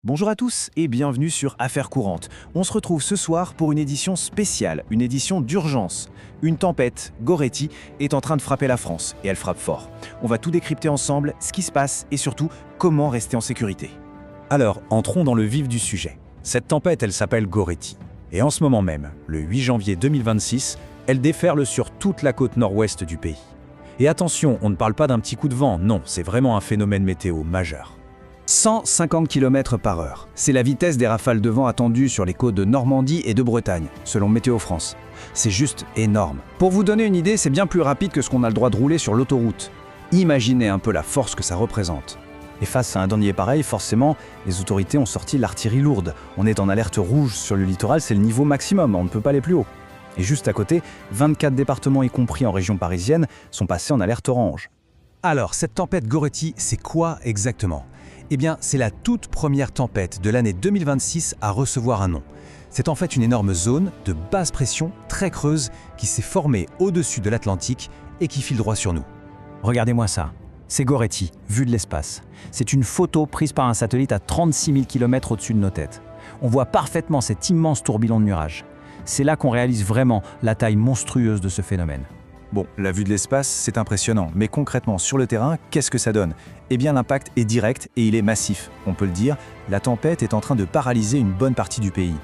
Bonjour à tous et bienvenue sur Affaires courantes. On se retrouve ce soir pour une édition spéciale, une édition d'urgence. Une tempête, Goretti, est en train de frapper la France et elle frappe fort. On va tout décrypter ensemble, ce qui se passe et surtout comment rester en sécurité. Alors, entrons dans le vif du sujet. Cette tempête, elle s'appelle Goretti. Et en ce moment même, le 8 janvier 2026, elle déferle sur toute la côte nord-ouest du pays. Et attention, on ne parle pas d'un petit coup de vent, non, c'est vraiment un phénomène météo majeur. 150 km/h. C'est la vitesse des rafales de vent attendues sur les côtes de Normandie et de Bretagne, selon Météo France. C'est juste énorme. Pour vous donner une idée, c'est bien plus rapide que ce qu'on a le droit de rouler sur l'autoroute. Imaginez un peu la force que ça représente. Et face à un danger pareil, forcément, les autorités ont sorti l'artillerie lourde. On est en alerte rouge sur le littoral, c'est le niveau maximum, on ne peut pas aller plus haut. Et juste à côté, 24 départements, y compris en région parisienne, sont passés en alerte orange. Alors, cette tempête Goretti, c'est quoi exactement ? Eh bien, c'est la toute première tempête de l'année 2026 à recevoir un nom. C'est en fait une énorme zone de basse pression très creuse qui s'est formée au-dessus de l'Atlantique et qui file droit sur nous. Regardez-moi ça, c'est Goretti, vue de l'espace. C'est une photo prise par un satellite à 36 000 km au-dessus de nos têtes. On voit parfaitement cet immense tourbillon de nuages. C'est là qu'on réalise vraiment la taille monstrueuse de ce phénomène. Bon, la vue de l'espace, c'est impressionnant, mais concrètement, sur le terrain, qu'est-ce que ça donne ? Eh bien, l'impact est direct et il est massif. On peut le dire, la tempête est en train de paralyser une bonne partie du pays.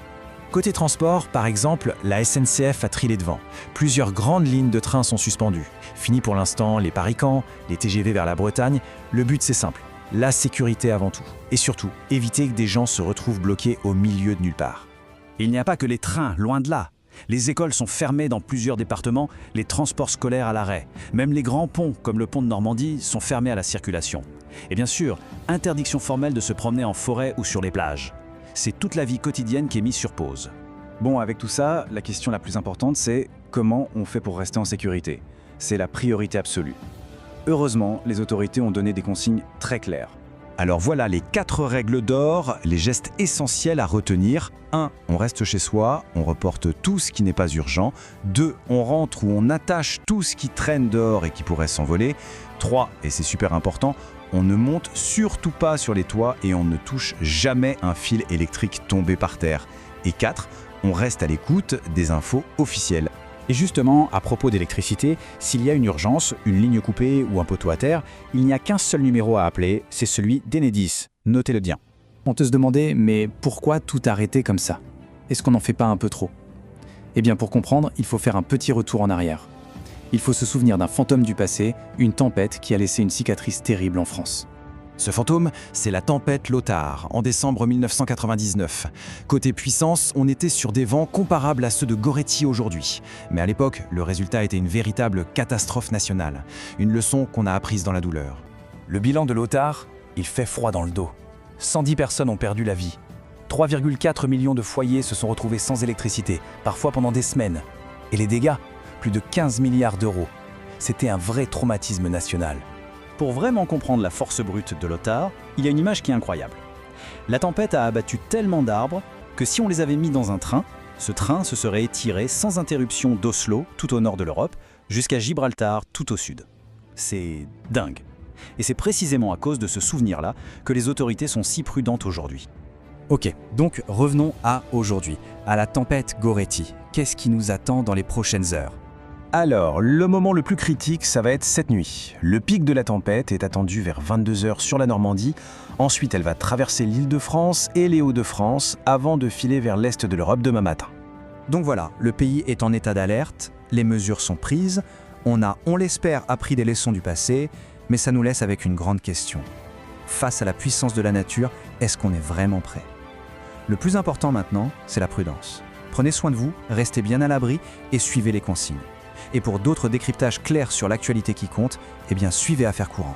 Côté transport, par exemple, la SNCF a trilé devant. Plusieurs grandes lignes de train sont suspendues. Fini pour l'instant les Paris-Caen, les TGV vers la Bretagne. Le but, c'est simple, la sécurité avant tout. Et surtout, éviter que des gens se retrouvent bloqués au milieu de nulle part. Il n'y a pas que les trains, loin de là. Les écoles sont fermées dans plusieurs départements, les transports scolaires à l'arrêt. Même les grands ponts, comme le pont de Normandie, sont fermés à la circulation. Et bien sûr, interdiction formelle de se promener en forêt ou sur les plages. C'est toute la vie quotidienne qui est mise sur pause. Bon, avec tout ça, la question la plus importante, c'est comment on fait pour rester en sécurité ? C'est la priorité absolue. Heureusement, les autorités ont donné des consignes très claires. Alors voilà les 4 règles d'or, les gestes essentiels à retenir. 1. On reste chez soi, on reporte tout ce qui n'est pas urgent. 2. On rentre ou on attache tout ce qui traîne dehors et qui pourrait s'envoler. 3. Et c'est super important, on ne monte surtout pas sur les toits et on ne touche jamais un fil électrique tombé par terre. Et 4. On reste à l'écoute des infos officielles. Et justement, à propos d'électricité, s'il y a une urgence, une ligne coupée ou un poteau à terre, il n'y a qu'un seul numéro à appeler, c'est celui d'Enedis. Notez-le bien. On peut se demander, mais pourquoi tout arrêter comme ça ? Est-ce qu'on n'en fait pas un peu trop ? Eh bien, pour comprendre, il faut faire un petit retour en arrière. Il faut se souvenir d'un fantôme du passé, une tempête qui a laissé une cicatrice terrible en France. Ce fantôme, c'est la tempête Lothar, en décembre 1999. Côté puissance, on était sur des vents comparables à ceux de Goretti aujourd'hui. Mais à l'époque, le résultat était une véritable catastrophe nationale. Une leçon qu'on a apprise dans la douleur. Le bilan de Lothar, il fait froid dans le dos. 110 personnes ont perdu la vie. 3,4 millions de foyers se sont retrouvés sans électricité, parfois pendant des semaines. Et les dégâts, plus de 15 milliards d'euros. C'était un vrai traumatisme national. Pour vraiment comprendre la force brute de Lothar, il y a une image qui est incroyable. La tempête a abattu tellement d'arbres que si on les avait mis dans un train, ce train se serait étiré sans interruption d'Oslo, tout au nord de l'Europe, jusqu'à Gibraltar, tout au sud. C'est dingue. Et c'est précisément à cause de ce souvenir-là que les autorités sont si prudentes aujourd'hui. Ok, donc revenons à aujourd'hui, à la tempête Goretti. Qu'est-ce qui nous attend dans les prochaines heures ? Alors, le moment le plus critique, ça va être cette nuit. Le pic de la tempête est attendu vers 22h sur la Normandie. Ensuite, elle va traverser l'Île-de-France et les Hauts-de-France avant de filer vers l'est de l'Europe demain matin. Donc voilà, le pays est en état d'alerte, les mesures sont prises, on l'espère, appris des leçons du passé, mais ça nous laisse avec une grande question. Face à la puissance de la nature, est-ce qu'on est vraiment prêt ? Le plus important maintenant, c'est la prudence. Prenez soin de vous, restez bien à l'abri et suivez les consignes. Et pour d'autres décryptages clairs sur l'actualité qui compte, eh bien suivez Affaires courantes.